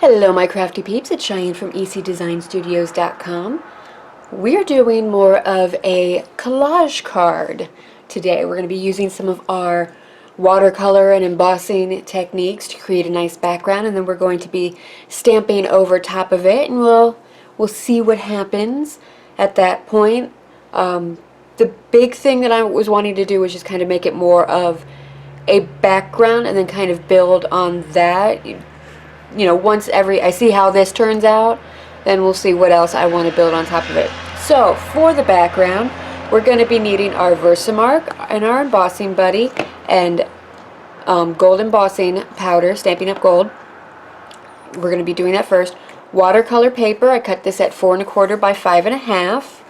Hello my crafty peeps, it's Cheyenne from ecdesignstudios.com. We're doing more of a collage card today. We're going to be using some of our watercolor and embossing techniques to create a nice background, and then we're going to be stamping over top of it, and we'll see what happens at that point. The big thing that I was wanting to do was just kind of make it more of a background and then kind of build on that. You know, once I see how this turns out, then we'll see what else I want to build on top of it. So for the background, we're going to be needing our Versamark and our embossing buddy and gold embossing powder, Stampin' Up! Gold. We're going to be doing that first. Watercolor paper, I cut this at 4 1/4 by 5 1/2.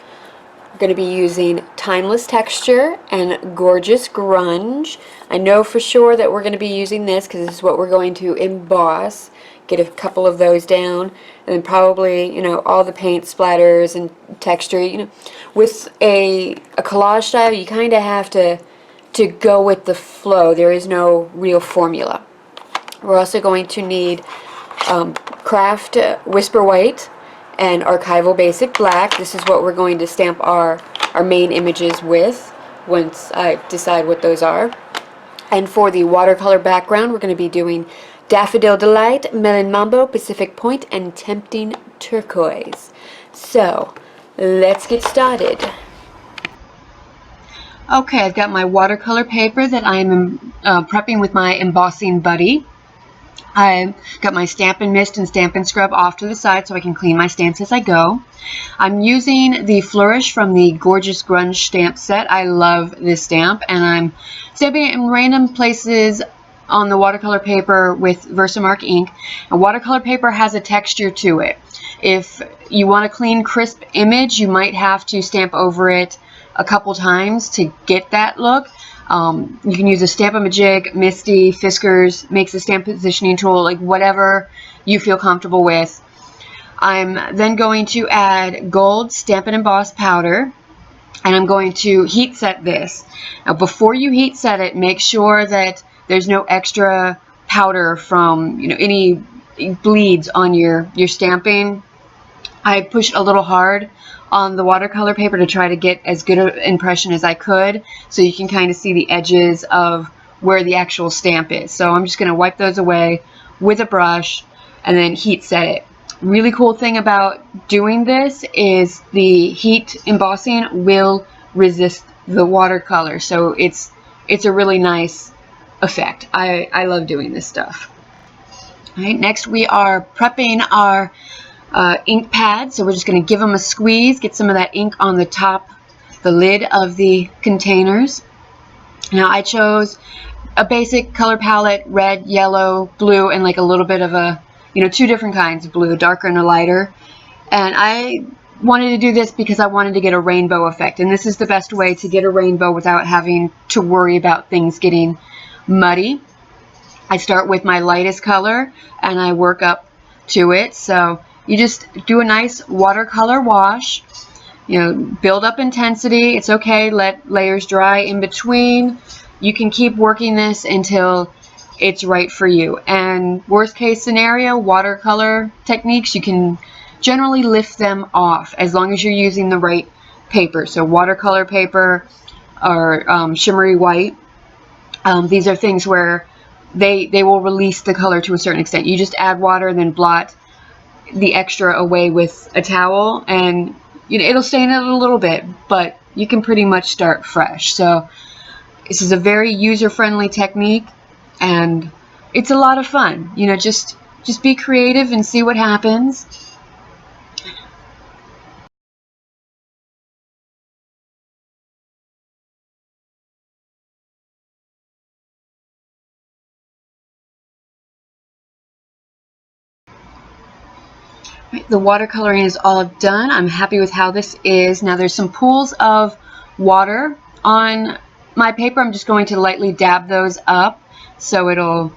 We're going to be using Timeless Texture and Gorgeous Grunge. I know for sure that we're going to be using this because this is what we're going to emboss. Get a couple of those down, and then probably, you know, all the paint splatters and texture. You know, with a collage style, you kind of have to go with the flow. There is no real formula. We're also going to need Craft Whisper White and Archival Basic Black. This is what we're going to stamp our main images with once I decide what those are. And for the watercolor background, we're going to be doing Daffodil Delight, Melon Mambo, Pacific Point, and Tempting Turquoise. So, let's get started. Okay, I've got my watercolor paper that I'm prepping with my embossing buddy. I've got my Stampin' Mist and Stampin' Scrub off to the side so I can clean my stamps as I go. I'm using the Flourish from the Gorgeous Grunge stamp set. I love this stamp, and I'm stamping it in random places on the watercolor paper with Versamark ink. And watercolor paper has a texture to it. If you want a clean, crisp image, you might have to stamp over it a couple times to get that look. You can use a Stamp-A-Majig, Misty, Fiskars, makes a stamp positioning tool, like whatever you feel comfortable with. I'm then going to add gold Stampin' Emboss powder, and I'm going to heat set this. Now before you heat set it, make sure that there's no extra powder from, you know, any bleeds on your stamping. I pushed a little hard on the watercolor paper to try to get as good an impression as I could, so you can kind of see the edges of where the actual stamp is. So I'm just going to wipe those away with a brush and then heat set it. Really cool thing about doing this is the heat embossing will resist the watercolor, so it's a really nice effect. I love doing this stuff. All right, next we are prepping our ink pad, so we're just going to give them a squeeze, get some of that ink on the top, the lid of the containers. Now I chose a basic color palette, red, yellow, blue, and like a little bit of a, you know, two different kinds of blue, a darker and a lighter. And I wanted to do this because I wanted to get a rainbow effect, and this is the best way to get a rainbow without having to worry about things getting muddy. I start with my lightest color and I work up to it. So you just do a nice watercolor wash, you know, build up intensity. It's okay, let layers dry in between. You can keep working this until it's right for you. And worst case scenario, watercolor techniques, you can generally lift them off as long as you're using the right paper. So watercolor paper or shimmery white. These are things where they will release the color to a certain extent. You just add water and then blot the extra away with a towel, and you know, it'll stain it a little bit, but you can pretty much start fresh. So this is a very user-friendly technique, and it's a lot of fun. You know, just be creative and see what happens. The watercoloring is all done. I'm happy with how this is. Now there's some pools of water on my paper. I'm just going to lightly dab those up so it'll,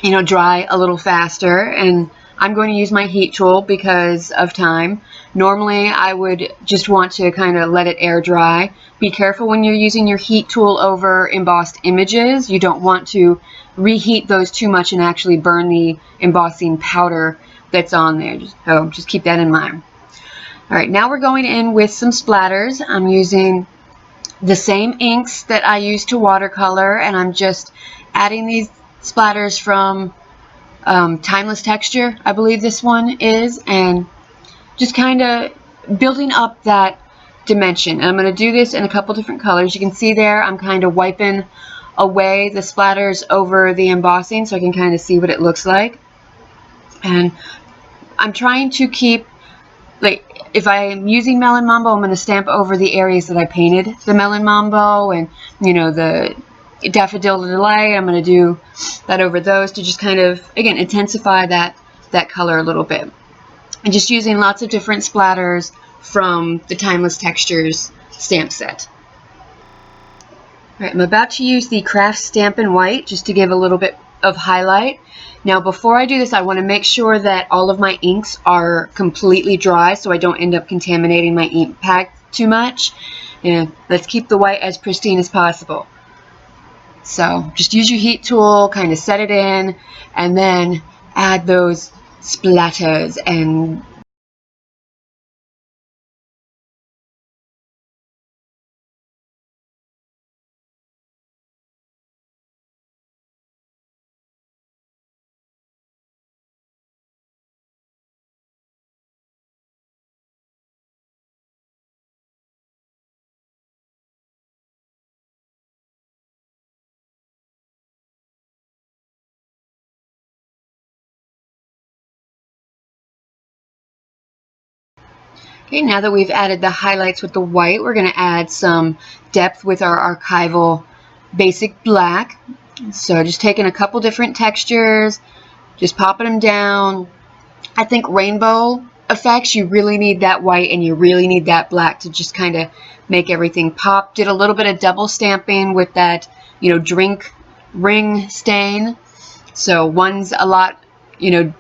you know, dry a little faster. And I'm going to use my heat tool because of time. Normally I would just want to kind of let it air dry. Be careful when you're using your heat tool over embossed images. You don't want to reheat those too much and actually burn the embossing powder that's on there. Just keep that in mind. Alright, now we're going in with some splatters. I'm using the same inks that I use to watercolor, and I'm just adding these splatters from Timeless Texture, I believe this one is, and just kind of building up that dimension. And I'm going to do this in a couple different colors. You can see there I'm kind of wiping away the splatters over the embossing so I can kind of see what it looks like. And I'm trying to keep, like, if I'm using Melon Mambo, I'm going to stamp over the areas that I painted the Melon Mambo, and, you know, the Daffodil Delight, I'm going to do that over those to just kind of, again, intensify that color a little bit. And just using lots of different splatters from the Timeless Textures stamp set. Alright, I'm about to use the Craft Stampin' White just to give a little bit of highlight. Now before I do this, I want to make sure that all of my inks are completely dry so I don't end up contaminating my ink pad too much. And let's keep the white as pristine as possible. So just use your heat tool, kind of set it in, and then add those splatters and okay, now that we've added the highlights with the white, we're going to add some depth with our archival basic black. So just taking a couple different textures, just popping them down. I think rainbow effects, you really need that white and you really need that black to just kind of make everything pop. Did a little bit of double stamping with that, you know, drink ring stain. So one's a lot, you know,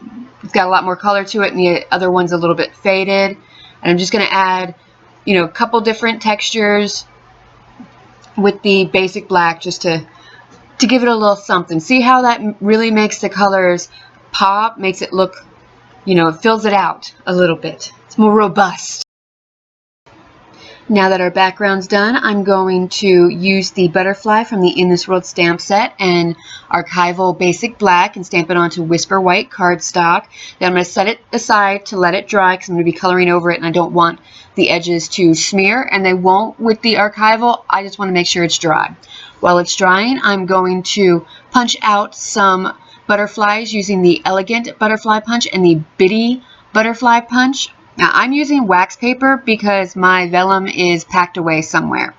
it's got a lot more color to it, and the other one's a little bit faded. And I'm just going to add, you know, a couple different textures with the basic black just to give it a little something. See how that really makes the colors pop, makes it look, you know, it fills it out a little bit. It's more robust. Now that our background's done, I'm going to use the butterfly from the In This World stamp set and archival basic black and stamp it onto Whisper White cardstock. Then I'm going to set it aside to let it dry because I'm going to be coloring over it and I don't want the edges to smear, and they won't with the archival. I just want to make sure it's dry. While it's drying, I'm going to punch out some butterflies using the Elegant Butterfly Punch and the Bitty Butterfly Punch. Now I'm using wax paper because my vellum is packed away somewhere.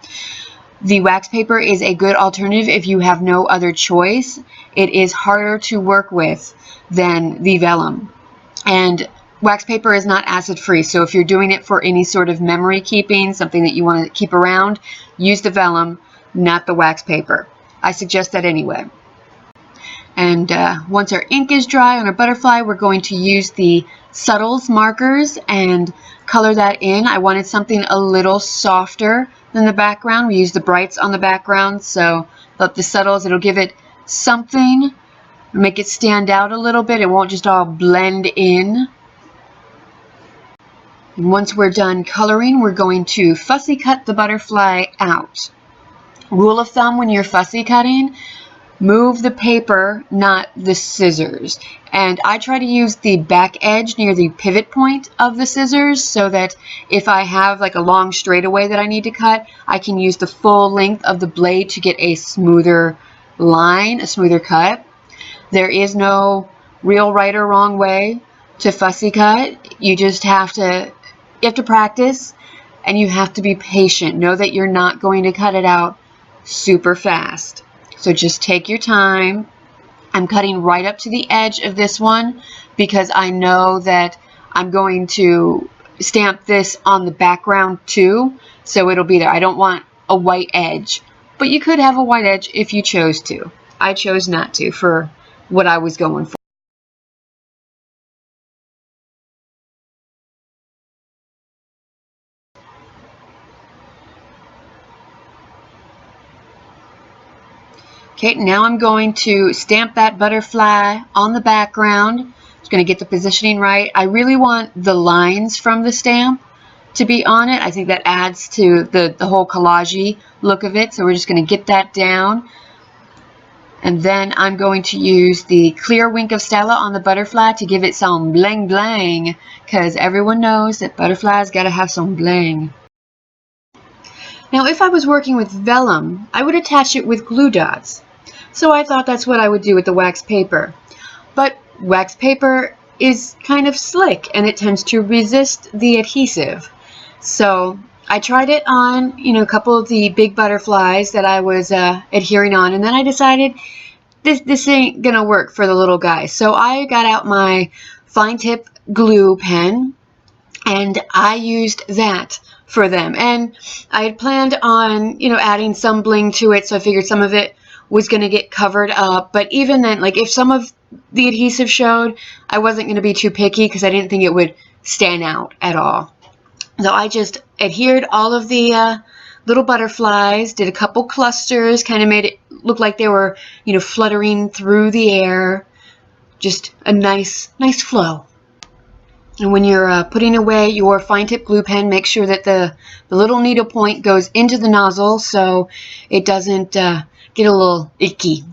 The wax paper is a good alternative if you have no other choice. It is harder to work with than the vellum. And wax paper is not acid free, so if you're doing it for any sort of memory keeping, something that you want to keep around, use the vellum, not the wax paper. I suggest that anyway. And once our ink is dry on our butterfly, we're going to use the Subtles markers and color that in. I wanted something a little softer than the background. We use the brights on the background, so but the Subtles, it'll give it something, make it stand out a little bit. It won't just all blend in. And once we're done coloring, we're going to fussy cut the butterfly out. Rule of thumb when you're fussy cutting, move the paper, not the scissors. And I try to use the back edge near the pivot point of the scissors so that if I have like a long straightaway that I need to cut, I can use the full length of the blade to get a smoother line, a smoother cut. There is no real right or wrong way to fussy cut. You just have to practice, and you have to be patient. Know that you're not going to cut it out super fast. So just take your time. I'm cutting right up to the edge of this one because I know that I'm going to stamp this on the background too, so it'll be there. I don't want a white edge, but you could have a white edge if you chose to. I chose not to for what I was going for. Okay, now I'm going to stamp that butterfly on the background. Just going to get the positioning right. I really want the lines from the stamp to be on it. I think that adds to the whole collage-y look of it. So we're just going to get that down. And then I'm going to use the clear Wink of Stella on the butterfly to give it some bling bling, because everyone knows that butterflies got to have some bling. Now if I was working with vellum, I would attach it with glue dots. So I thought that's what I would do with the wax paper. But wax paper is kind of slick and it tends to resist the adhesive. So I tried it on, a couple of the big butterflies that I was adhering on, and then I decided this ain't gonna work for the little guy. So I got out my fine tip glue pen and I used that for them. And I had planned on, adding some bling to it, so I figured some of it was going to get covered up. But even then, like if some of the adhesive showed, I wasn't going to be too picky because I didn't think it would stand out at all. So I just adhered all of the little butterflies, did a couple clusters, kind of made it look like they were, fluttering through the air. Just a nice flow. And when you're putting away your fine tip glue pen, make sure that the little needle point goes into the nozzle so it doesn't get a little icky.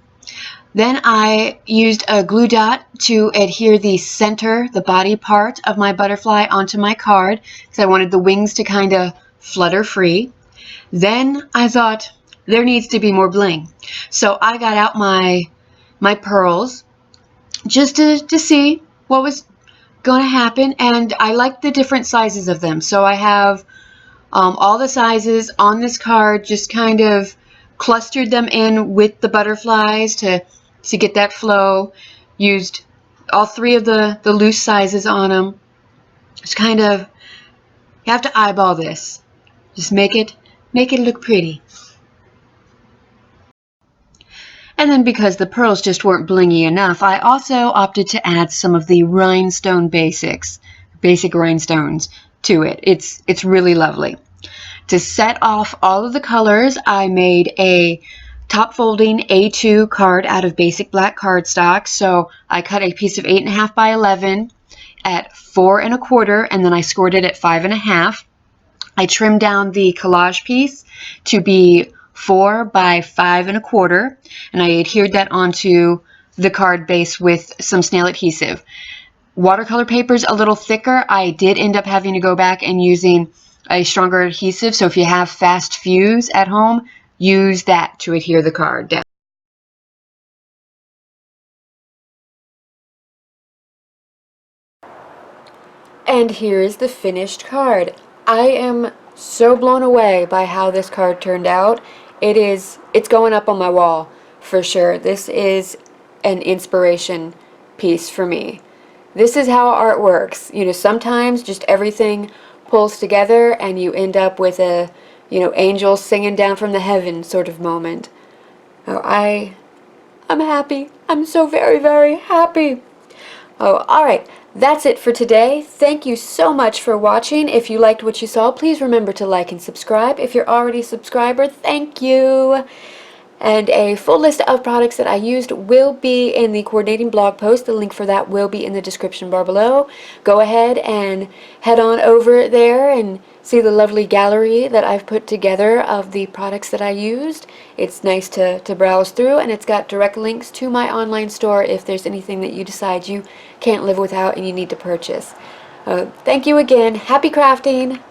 Then I used a glue dot to adhere the center, the body part of my butterfly onto my card because I wanted the wings to kind of flutter free. Then I thought there needs to be more bling. So I got out my pearls just to see what was going to happen, and I like the different sizes of them. So I have all the sizes on this card, just kind of clustered them in with the butterflies to get that flow. Used all three of the loose sizes on them. Just kind of, you have to eyeball this. Just make it look pretty. And then because the pearls just weren't blingy enough, I also opted to add some of the rhinestone basic rhinestones to it. It's really lovely. To set off all of the colors, I made a top folding A2 card out of basic black cardstock. So I cut a piece of 8.5 by 11 at 4 1/4, and then I scored it at 5 1/2. I trimmed down the collage piece to be 4 by 5 1/4, and I adhered that onto the card base with some snail adhesive. Watercolor paper's a little thicker. I did end up having to go back and using a stronger adhesive, so if you have fast fuse at home, use that to adhere the card down. And here's the finished card. I am so blown away by how this card turned out. It's going up on my wall for sure. This is an inspiration piece for me. This is how art works. Sometimes just everything pulls together and you end up with a, angels singing down from the heavens sort of moment. Oh, I'm happy. I'm so very, very happy. Oh, alright. That's it for today. Thank you so much for watching. If you liked what you saw, please remember to like and subscribe. If you're already a subscriber, thank you. And a full list of products that I used will be in the coordinating blog post. The link for that will be in the description bar below. Go ahead and head on over there and see the lovely gallery that I've put together of the products that I used. It's nice to browse through, and it's got direct links to my online store if there's anything that you decide you can't live without and you need to purchase. Thank you again. Happy crafting!